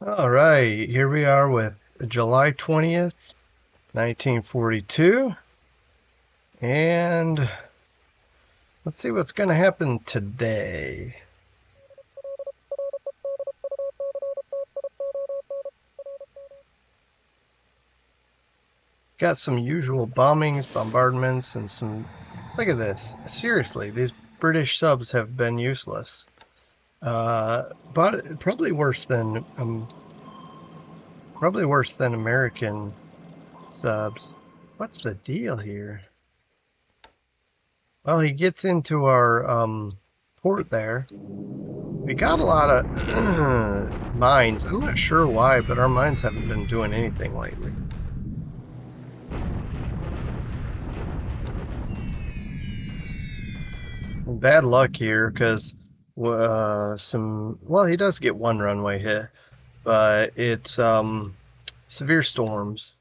All right, here we are with July 20th, 1942, and let's see what's going to happen today. Got some usual bombings, bombardments, and some. Look at this. Seriously, these British subs have been useless. But probably worse than American subs. What's the deal here? Well, he gets into our port there. We got a lot of mines. I'm not sure why, but our mines haven't been doing anything lately. And bad luck here because well, he does get one runway hit, but it's severe storms.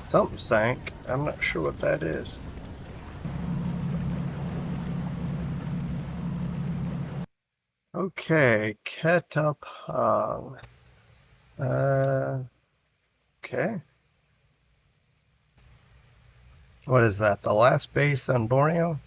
Something sank. I'm not sure what that is. Okay, Ketapong. Okay. What is that? The last base on Borneo?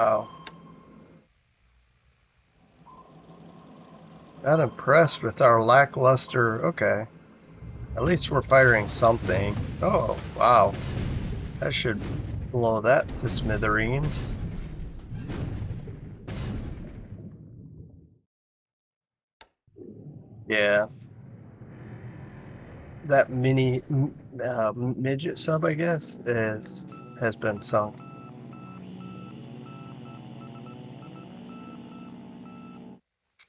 Oh, not impressed with our lackluster. Okay, at least we're firing something. Oh, wow. That should blow that to smithereens. Yeah, that mini midget sub, I guess, has been sunk.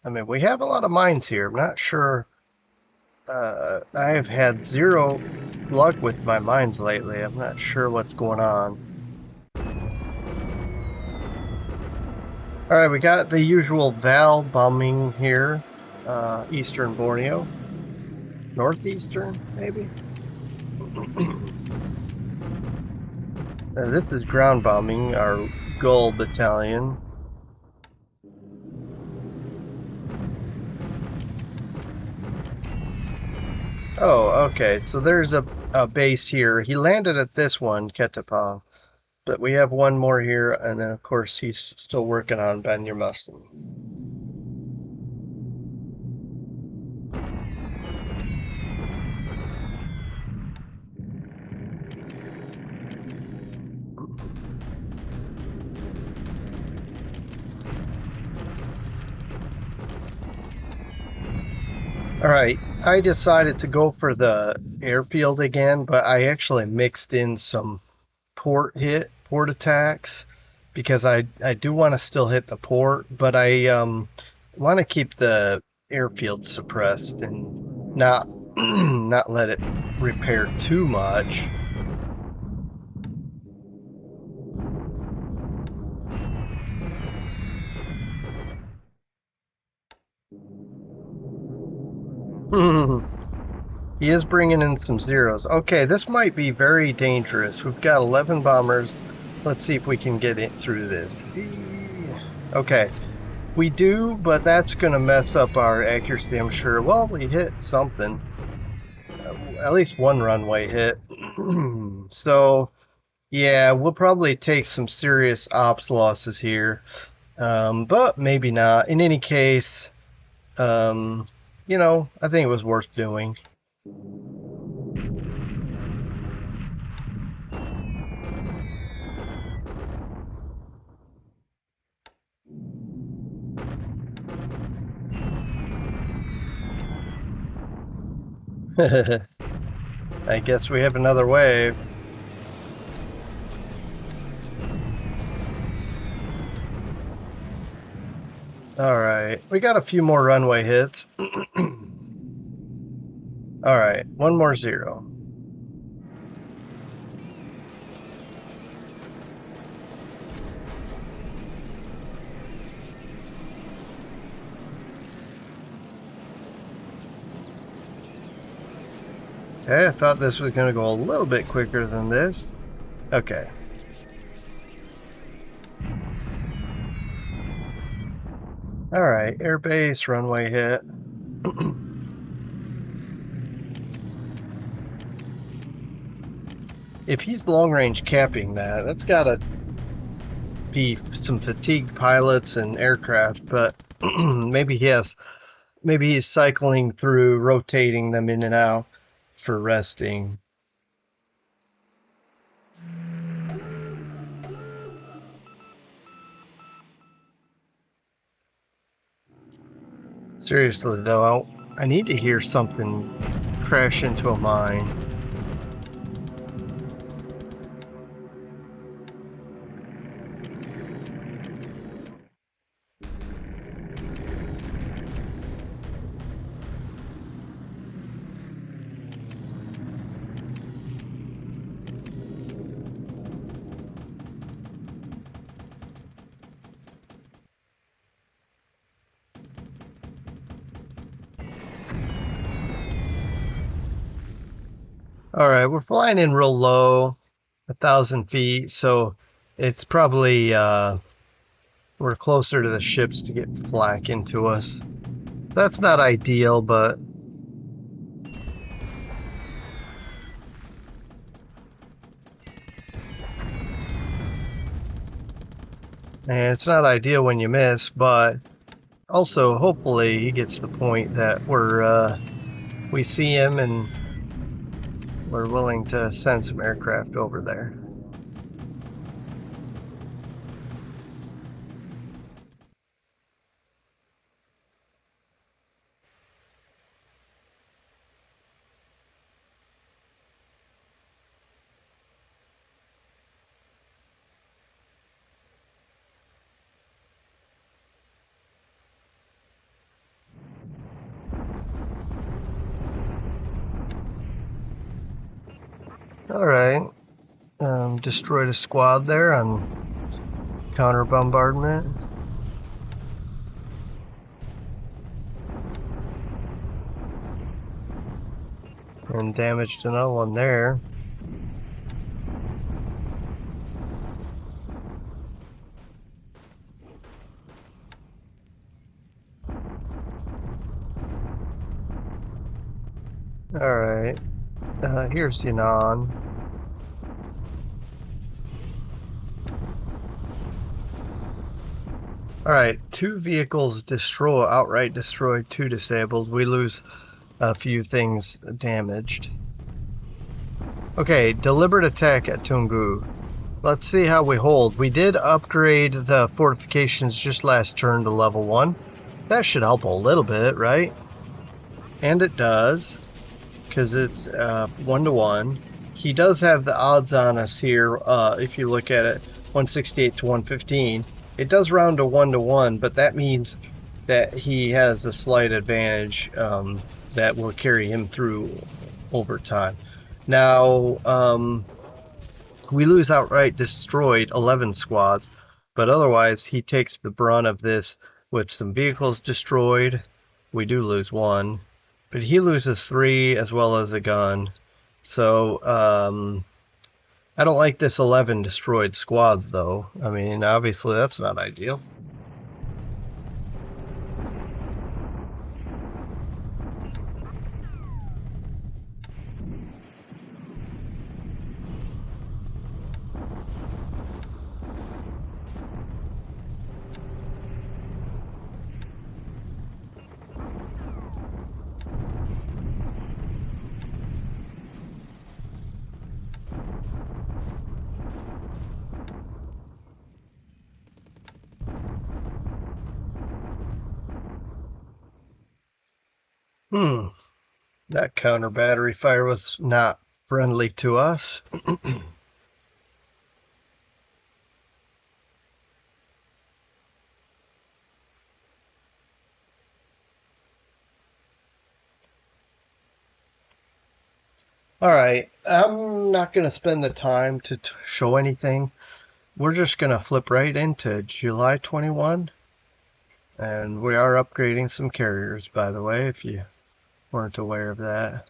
I mean, we have a lot of mines here. I'm not sure. I've had zero luck with my mines lately. I'm not sure what's going on. All right, we got the usual Val bombing here, eastern Borneo, northeastern maybe. This is ground bombing our Gull battalion. Oh, okay. So there's a base here. He landed at this one, Ketapong, but we have one more here, and then of course he's still working on Banjarmasin. All right, I decided to go for the airfield again, but I actually mixed in some port attacks because I do want to still hit the port, but I want to keep the airfield suppressed and not not let it repair too much. He is bringing in some zeros. Okay, this might be very dangerous. We've got 11 bombers. Let's see if we can get it through this. Okay, we do, but that's going to mess up our accuracy, I'm sure. Well, we hit something. At least one runway hit. So, yeah, we'll probably take some serious ops losses here. But maybe not. In any case, I think it was worth doing. I guess we have another wave. Alright, we got a few more runway hits. Alright, one more zero. Okay, I thought this was going to go a little bit quicker than this. Okay. Alright, airbase, runway hit. If he's long-range capping that, that's got to be some fatigued pilots and aircraft, but maybe he's cycling through, rotating them in and out for resting. Seriously though, I need to hear something crash into a mine. Alright, we're flying in real low, 1,000 feet, so it's probably, we're closer to the ships to get flak into us. That's not ideal, but and it's not ideal when you miss, but also hopefully he gets the point that we see him and we're willing to send some aircraft over there. Alright, destroyed a squad there on counter bombardment. And damaged another one there. Alright, here's Yunnan. Alright, 2 vehicles outright destroyed, 2 disabled. We lose a few things damaged. Okay, deliberate attack at Tungu. Let's see how we hold. We did upgrade the fortifications just last turn to level 1. That should help a little bit, right? And it does, because it's 1-to-1. He does have the odds on us here, if you look at it, 168 to 115. It does round to 1-to-1, but that means that he has a slight advantage that will carry him through over time. Now, we lose outright destroyed 11 squads, but otherwise he takes the brunt of this with some vehicles destroyed. We do lose 1, but he loses 3 as well as a gun. So, I don't like this 11 destroyed squads though. I mean, obviously that's not ideal. That counter battery fire was not friendly to us. Alright, I'm not going to spend the time to show anything. We're just going to flip right into July 21. And we are upgrading some carriers, by the way, if you weren't aware of that.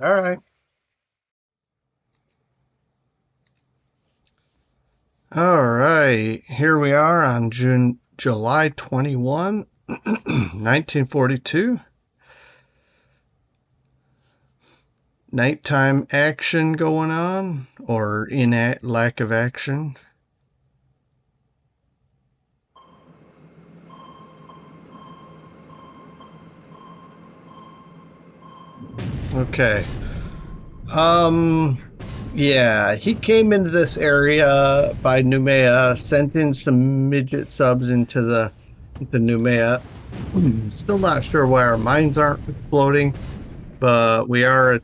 All right. All right. Here we are on July 21, 1942. Nighttime action going on, or lack of action. Okay. Yeah, he came into this area by Noumea, sent in some midget subs into the Noumea. Still not sure why our mines aren't exploding, but we are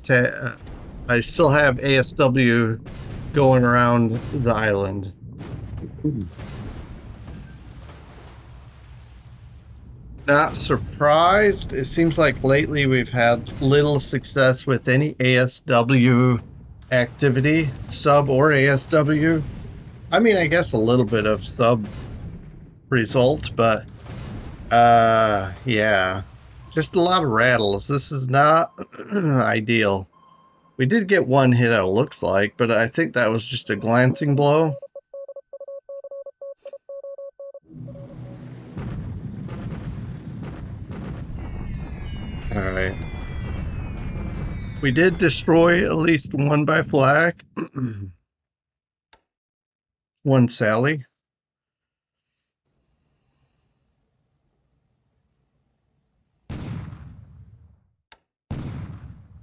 I still have ASW going around the island. Not surprised. It seems like lately we've had little success with any ASW activity, sub or ASW. I mean, I guess a little bit of sub result, but yeah, just a lot of rattles. This is not ideal. We did get one hit, it looks like, but I think that was just a glancing blow. All right. We did destroy at least one by flak. One Sally.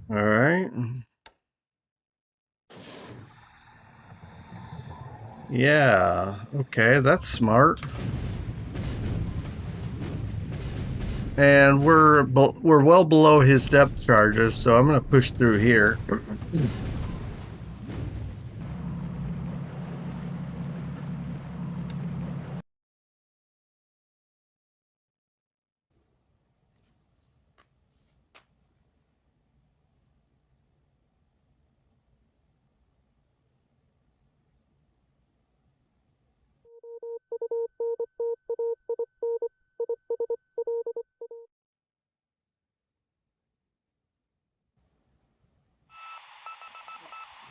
All right. Yeah. Okay, that's smart. And we're well below his depth charges, so I'm going to push through here.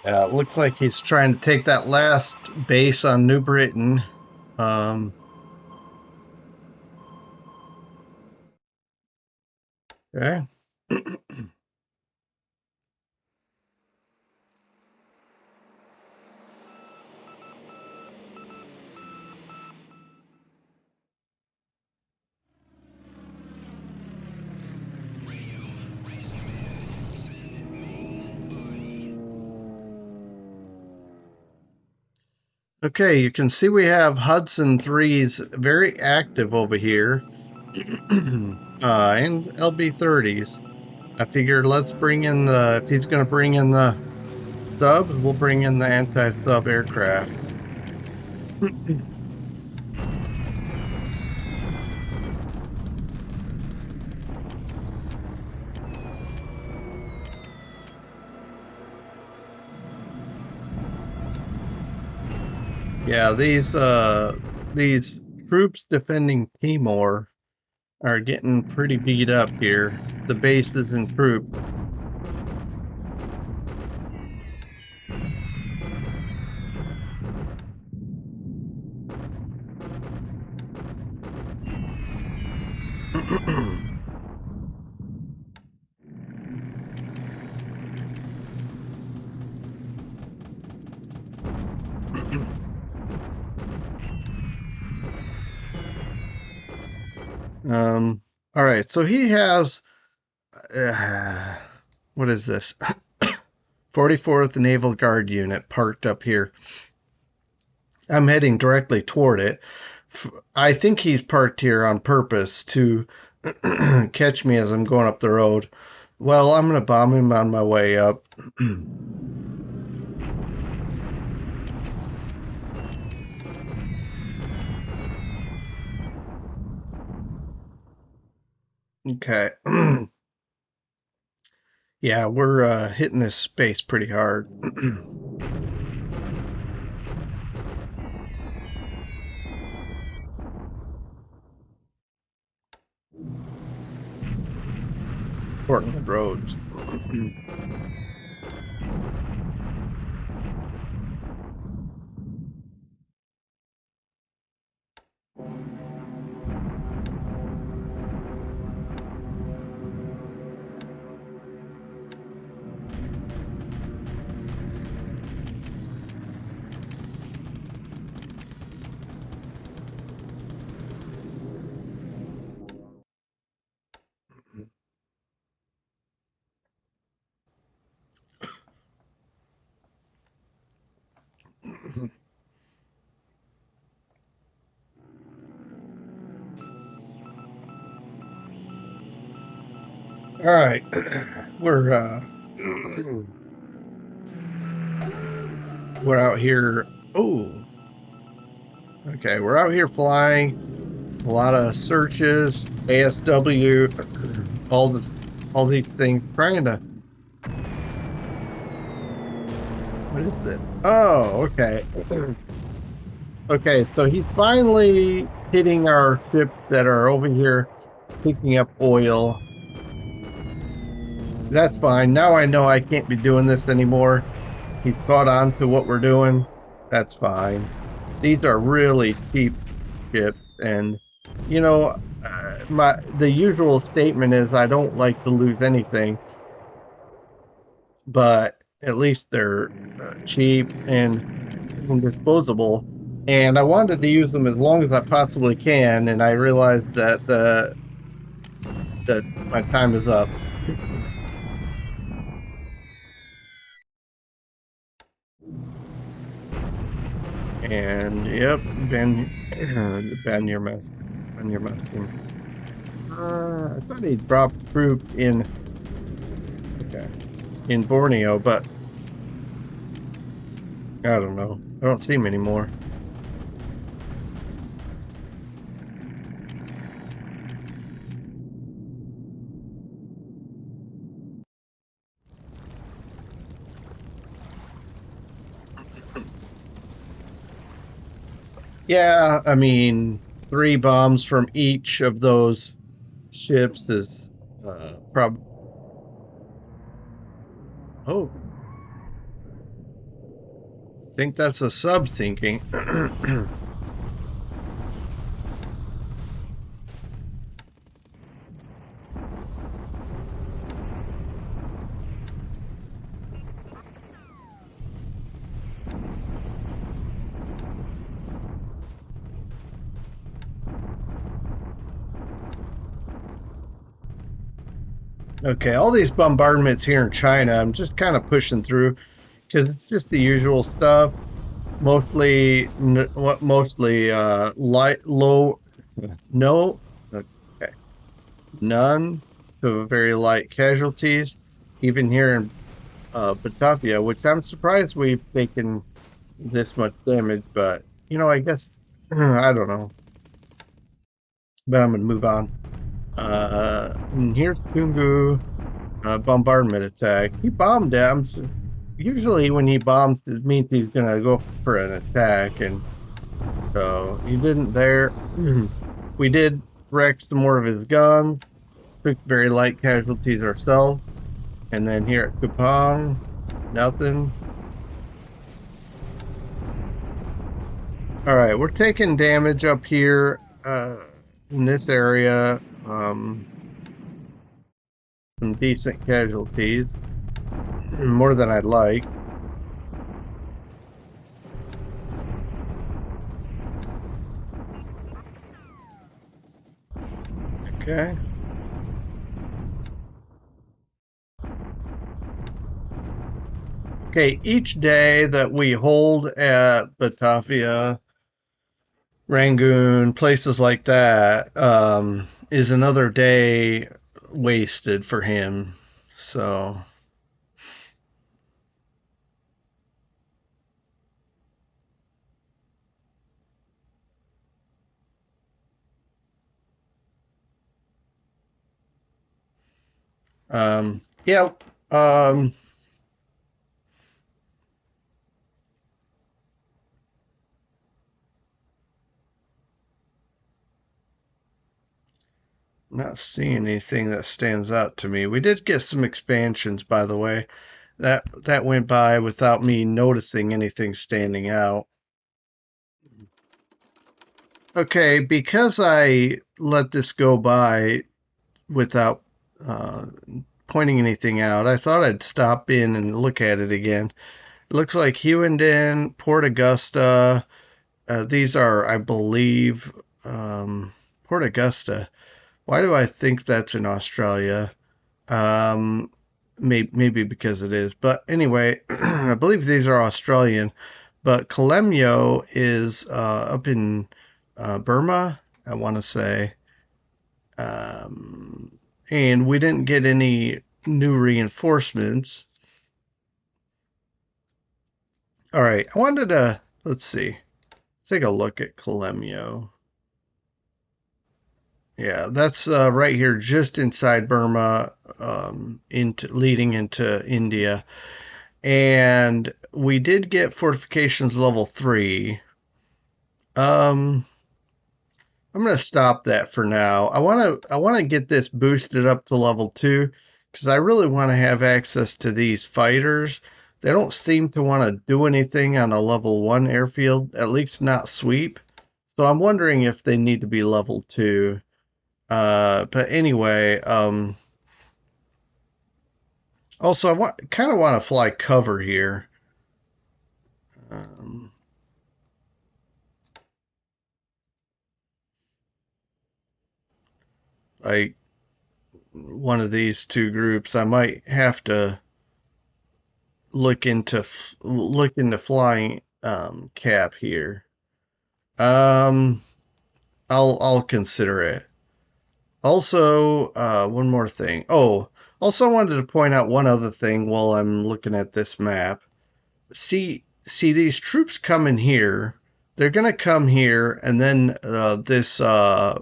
Yeah, it looks like he's trying to take that last base on New Britain. Okay. Okay, you can see we have Hudson 3s very active over here. And LB 30s. I figured let's bring in if he's going to bring in the subs, we'll bring in the anti-sub aircraft. Yeah, these troops defending Timor are getting pretty beat up here. The bases and troops. All right, so he has what is this? 44th Naval Guard unit parked up here. I'm heading directly toward it. I think he's parked here on purpose to catch me as I'm going up the road. Well, I'm going to bomb him on my way up. Okay. Yeah, we're hitting this space pretty hard. Portland roads. All right, we're we're out here. Oh, okay, we're out here flying. A lot of searches, ASW, all these things. Trying to. What is this? Oh, okay. Okay, so he's finally hitting our ships that are over here picking up oil. That's fine. Now I know I can't be doing this anymore. He's caught on to what we're doing. That's fine. These are really cheap ships, and you know, the usual statement is I don't like to lose anything, but at least they're cheap and disposable. And I wanted to use them as long as I possibly can, and I realized that that my time is up. And yep, ban your mess, ban your mess. I thought he dropped troops in Borneo, but I don't know. I don't see him anymore. Yeah, I mean, 3 bombs from each of those ships is prob. Oh, I think that's a sub sinking. Okay, all these bombardments here in China, I'm just kind of pushing through because it's just the usual stuff. Mostly light, low, no, okay, none to very light casualties. Even here in Batavia, which I'm surprised we've taken this much damage, but you know, I guess I don't know. But I'm gonna move on. And here's Tungu bombardment attack. He bombed them. Usually, when he bombs, it means he's gonna go for an attack, and so he didn't there. We did wreck some more of his guns. Took very light casualties ourselves, and then here at Kupang, nothing. All right, we're taking damage up here in this area. Some decent casualties, more than I'd like. Okay. Okay, each day that we hold at Batavia, Rangoon, places like that, is another day wasted for him. So, yeah, not seeing anything that stands out to me. We did get some expansions, by the way. that went by without me noticing anything standing out. Okay, because I let this go by without uh, pointing anything out, I thought I'd stop in and look at it again. It looks like Hughenden, Port Augusta. These are, I believe, Port Augusta. Why do I think that's in Australia? Um, maybe because it is. But anyway, I believe these are Australian. But Kalemyo is up in Burma, I want to say. Um, and we didn't get any new reinforcements. All right, I wanted to, let's see, let's take a look at Kalemyo. Yeah, that's right here, just inside Burma, into leading into India. And we did get fortifications level 3. Um, I'm gonna stop that for now. I wanna get this boosted up to level 2 because I really want to have access to these fighters. They don't seem to want to do anything on a level 1 airfield, at least not sweep. So I'm wondering if they need to be level 2. But anyway, also I kind of want to fly cover here. Um, like one of these two groups, I might have to look into flying cap here. Um, I'll consider it. Also, one more thing. Oh, also I wanted to point out one other thing while I'm looking at this map. See these troops coming here. They're gonna come here, and then this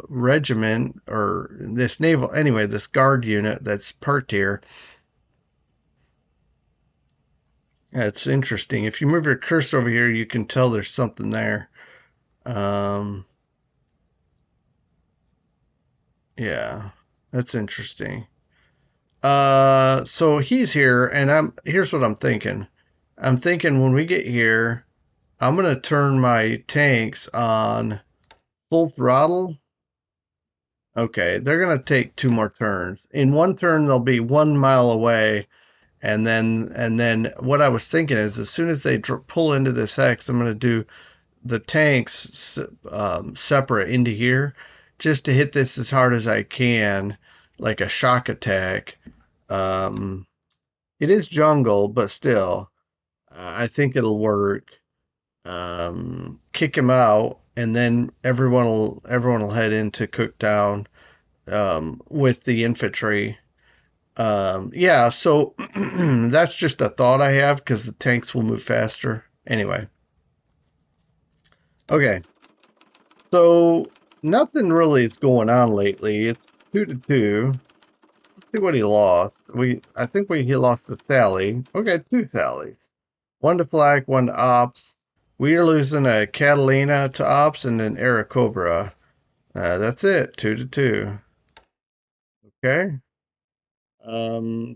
regiment or this naval, anyway, this guard unit that's parked here. Yeah, it's interesting. If you move your cursor over here, you can tell there's something there. Um, yeah, that's interesting. So he's here, and here's what I'm thinking. I'm thinking when we get here, I'm gonna turn my tanks on full throttle. Okay, they're gonna take 2 more turns. In one turn, they'll be 1 mile away, and then what I was thinking is, as soon as they pull into this X, I'm gonna do the tanks separate into here just to hit this as hard as I can, like a shock attack. Um, it is jungle, but still, I think it'll work. Kick him out, and then everyone will head into Cooktown with the infantry. Yeah, so that's just a thought I have because the tanks will move faster. Anyway, okay. So nothing really is going on lately. It's 2-2. Let's see what he lost. I think he lost to Sally. Okay, 2 Sallys. One to flag, one to ops. We are losing a Catalina to ops and an Airacobra. That's it. 2-2. Okay.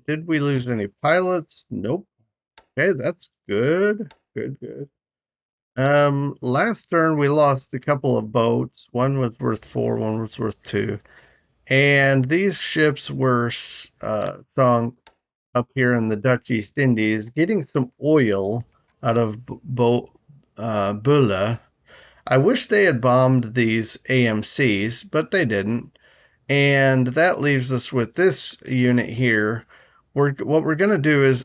Did we lose any pilots? Nope. Okay, that's good. Good, good. Last turn we lost a couple of boats. One was worth 4, one was worth 2. And these ships were sunk up here in the Dutch East Indies, getting some oil out of Bula. I wish they had bombed these AMCs, but they didn't. And that leaves us with this unit here. What we're going to do is,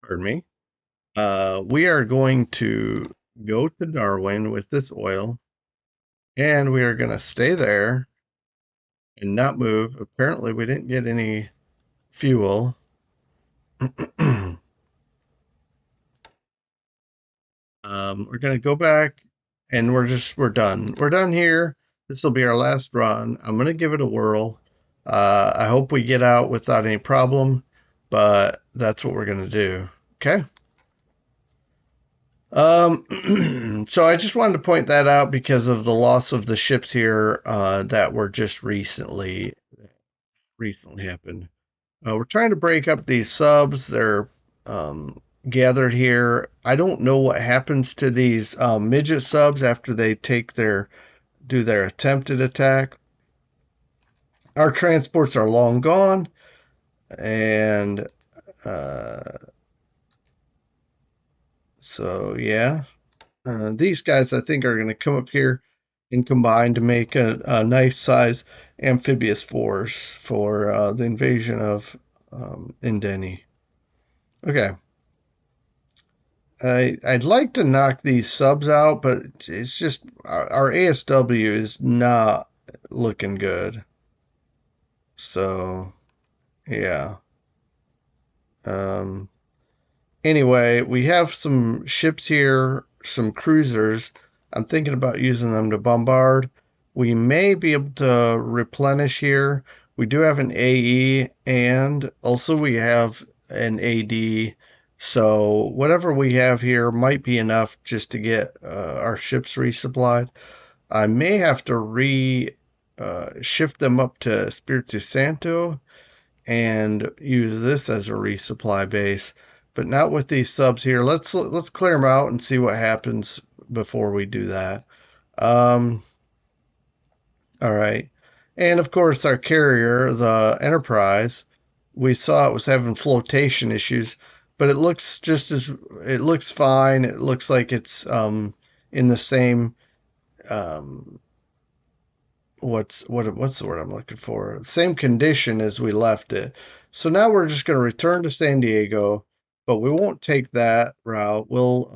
pardon me, we are going to go to Darwin with this oil, and we are going to stay there and not move. Apparently, we didn't get any fuel. We're going to go back, and we're done. We're done here. This will be our last run. I'm going to give it a whirl. I hope we get out without any problem, but that's what we're going to do. Okay. So I just wanted to point that out because of the loss of the ships here that were just recently happened. We're trying to break up these subs. They're gathered here. I don't know what happens to these midget subs after they do their attempted attack. Our transports are long gone, and uh, so yeah. These guys, I think, are going to come up here and combine to make a nice size amphibious force for the invasion of Indeni. Okay. I'd like to knock these subs out, but it's just our ASW is not looking good. So, yeah. Um, anyway, we have some ships here, some cruisers. I'm thinking about using them to bombard. We may be able to replenish here. We do have an AE, and also we have an AD. So whatever we have here might be enough just to get our ships resupplied. I may have to shift them up to Spiritu Santo and use this as a resupply base, but not with these subs here. Let's clear them out and see what happens before we do that. Um, all right, and of course our carrier, the Enterprise, we saw it was having flotation issues, but it looks fine. It looks like it's in the same um, what's the word I'm looking for? Same condition as we left it. So now we're just going to return to San Diego, but we won't take that route. We'll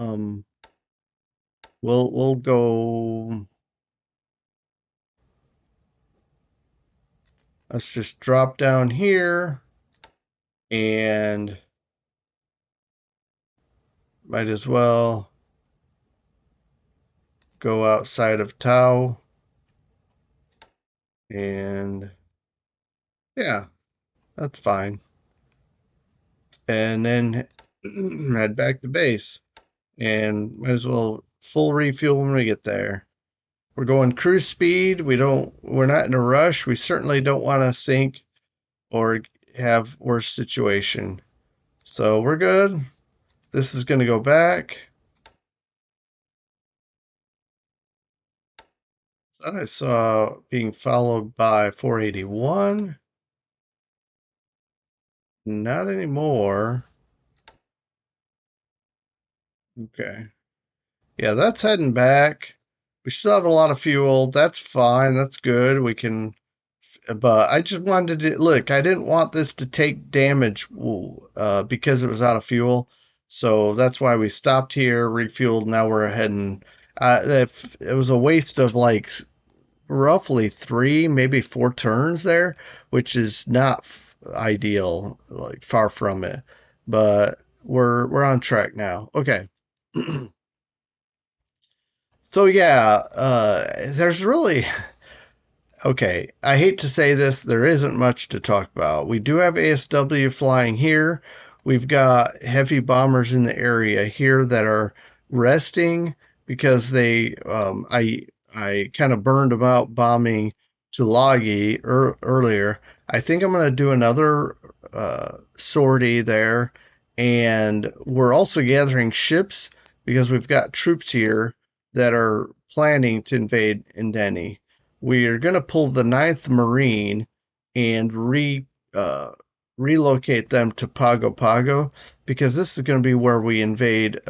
go. Let's just drop down here and might as well go outside of Tau and yeah, that's fine. And then head back to base and might as well full refuel when we get there. We're going cruise speed. We're not in a rush. We certainly don't want to sink or have worse situation. So we're good. This is going to go back. Thought I saw being followed by 481. Not anymore. Okay. Yeah, that's heading back. We still have a lot of fuel. That's fine. That's good. We can, but I just wanted to look. I didn't want this to take damage because it was out of fuel. So that's why we stopped here, refueled. Now we're heading. It was a waste of like roughly 3, maybe 4 turns there, which is not ideal. Like far from it. But we're on track now. Okay. So yeah, there's really okay. I hate to say this, there isn't much to talk about. We do have ASW flying here. We've got heavy bombers in the area here that are resting because I kind of burned them out bombing Tulagi earlier. I think I'm going to do another sortie there, and we're also gathering ships because we've got troops here that are planning to invade Indeni. We are going to pull the Ninth Marine and relocate them to Pago Pago because this is going to be where we invade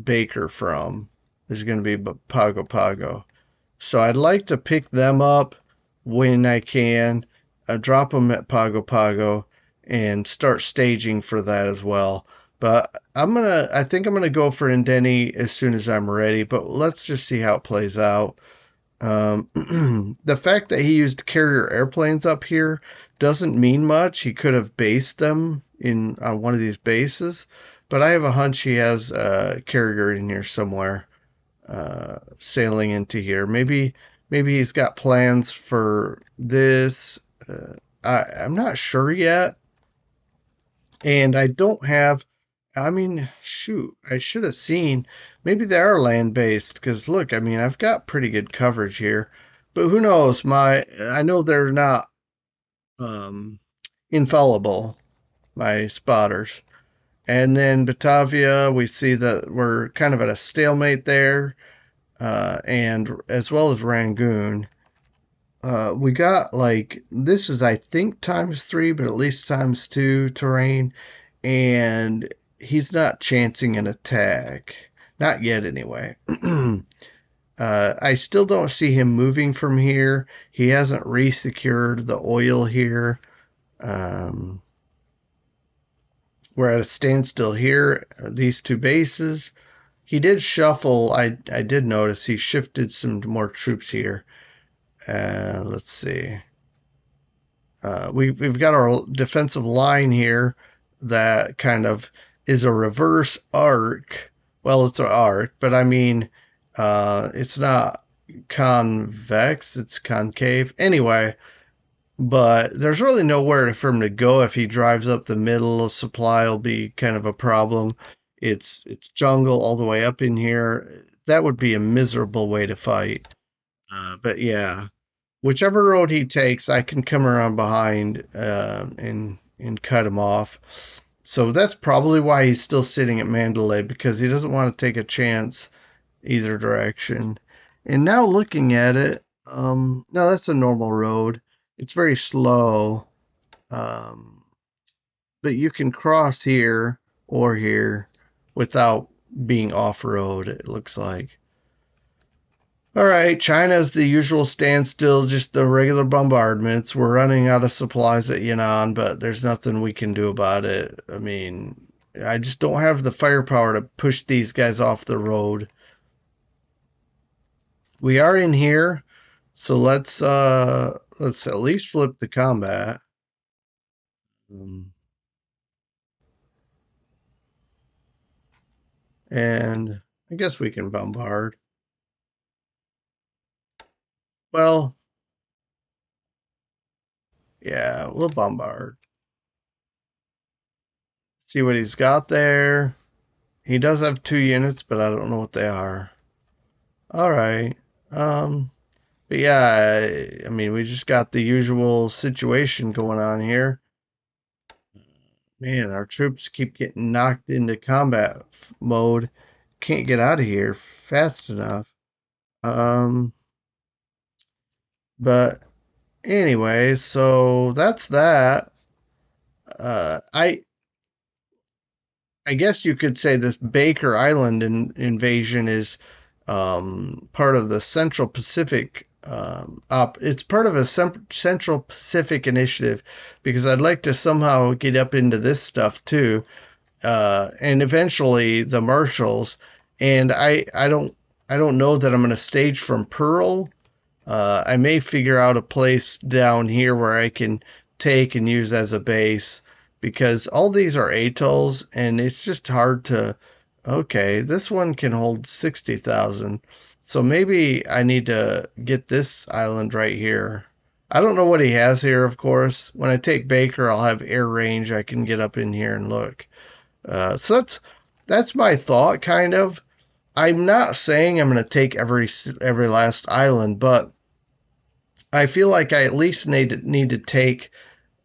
Baker from. This is going to be Pago Pago. So I'd like to pick them up when I can, drop them at Pago Pago, and start staging for that as well. But I think I'm gonna go for Indeni as soon as I'm ready. But let's just see how it plays out. The fact that he used carrier airplanes up here doesn't mean much. He could have based them in on one of these bases, but I have a hunch he has a carrier in here somewhere, sailing into here. Maybe he's got plans for this. I'm not sure yet, and I don't have. I mean, shoot, I should have seen. Maybe they are land based because look, I mean, I've got pretty good coverage here, but who knows? I know they're not. Um, infallible, my spotters. And then Batavia, we see that we're kind of at a stalemate there, and as well as Rangoon. We got like, this is I think ×3, but at least ×2 terrain, and he's not chancing an attack. Not yet, anyway. I still don't see him moving from here. He hasn't resecured the oil here. We're at a standstill here. These two bases. He did shuffle. I did notice he shifted some more troops here. Let's see. We've got our defensive line here that kind of is a reverse arc. Well, it's an arc, but I mean, it's not convex, it's concave. Anyway, but there's really nowhere for him to go if he drives up the middle. Supply will be kind of a problem. It's jungle all the way up in here. That would be a miserable way to fight. But yeah, whichever road he takes, I can come around behind and cut him off. So that's probably why he's still sitting at Mandalay, because he doesn't want to take a chance either direction. And now looking at it, no, that's a normal road. It's very slow, but you can cross here or here without being off-road, it looks like. All right, China's the usual standstill, just the regular bombardments. We're running out of supplies at Yan'an, but there's nothing we can do about it. I mean, I just don't have the firepower to push these guys off the road. We are in here, so let's at least flip the combat. And I guess we can bombard. Well, yeah, we'll bombard. See what he's got there. He does have 2 units, but I don't know what they are. All right. But yeah, I mean, we just got the usual situation going on here. Man, our troops keep getting knocked into combat mode. Can't get out of here fast enough. But anyway, so that's that. I guess you could say this Baker Island invasion is part of the Central Pacific. It's part of a Central Pacific initiative, because I'd like to somehow get up into this stuff too, and eventually the Marshalls. And I don't know that I'm going to stage from Pearl. I may figure out a place down here where I can take and use as a base, because all these are atolls and it's just hard to. Okay, this one can hold 60,000. So maybe I need to get this island right here. I don't know what he has here, of course. When I take Baker, I'll have air range. I can get up in here and look. So that's my thought, kind of. I'm not saying I'm going to take every last island, but I feel like I at least need to take.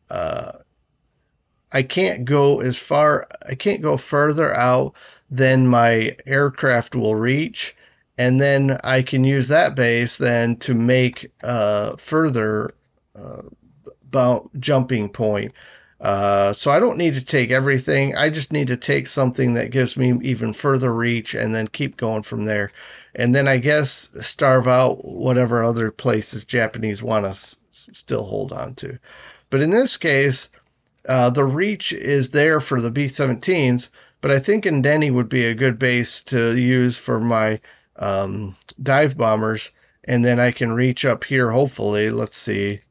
I can't go as far. I can't go further out than my aircraft will reach, and then I can use that base then to make further jumping point. So I don't need to take everything. I just need to take something that gives me even further reach, and then keep going from there. And then I guess starve out whatever other places Japanese want to still hold on to. But in this case, the reach is there for the B-17s, but I think Ndeni would be a good base to use for my dive bombers, and then I can reach up here, hopefully. Let's see.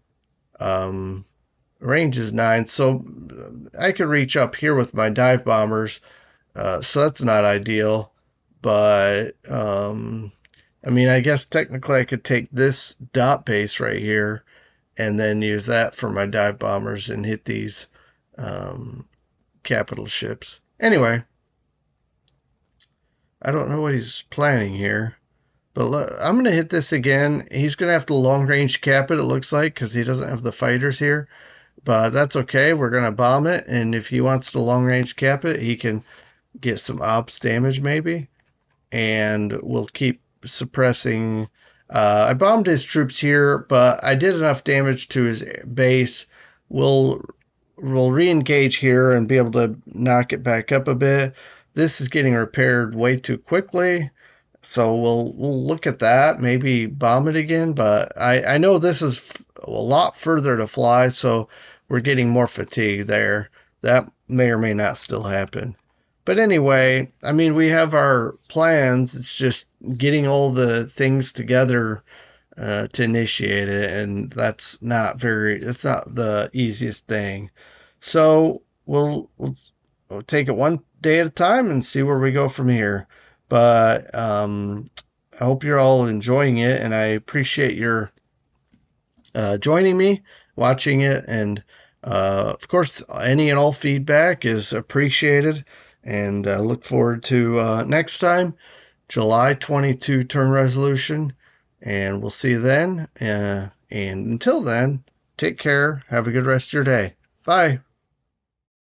Range is 9, so I could reach up here with my dive bombers, so that's not ideal. But, I mean, I guess technically I could take this dot base right here and then use that for my dive bombers and hit these capital ships. Anyway, I don't know what he's planning here, but I'm going to hit this again. He's going to have to long range cap it looks like, because he doesn't have the fighters here. but that's okay. We're going to bomb it, and if he wants to long range cap it, he can get some ops damage maybe, and we'll keep suppressing. I bombed his troops here, but I did enough damage to his base. We'll re-engage here and be able to knock it back up a bit. This is getting repaired way too quickly, so we'll look at that, maybe bomb it again, but I know this is a lot further to fly, so we're getting more fatigue there. That may or may not still happen. But anyway, I mean, we have our plans. It's just getting all the things together to initiate it, and that's not the easiest thing. So we'll take it one day at a time and see where we go from here. But I hope you're all enjoying it, and I appreciate your joining me, watching it, and of course, any and all feedback is appreciated. And look forward to next time, July 22 turn resolution. And we'll see you then. And until then, take care. Have a good rest of your day. Bye.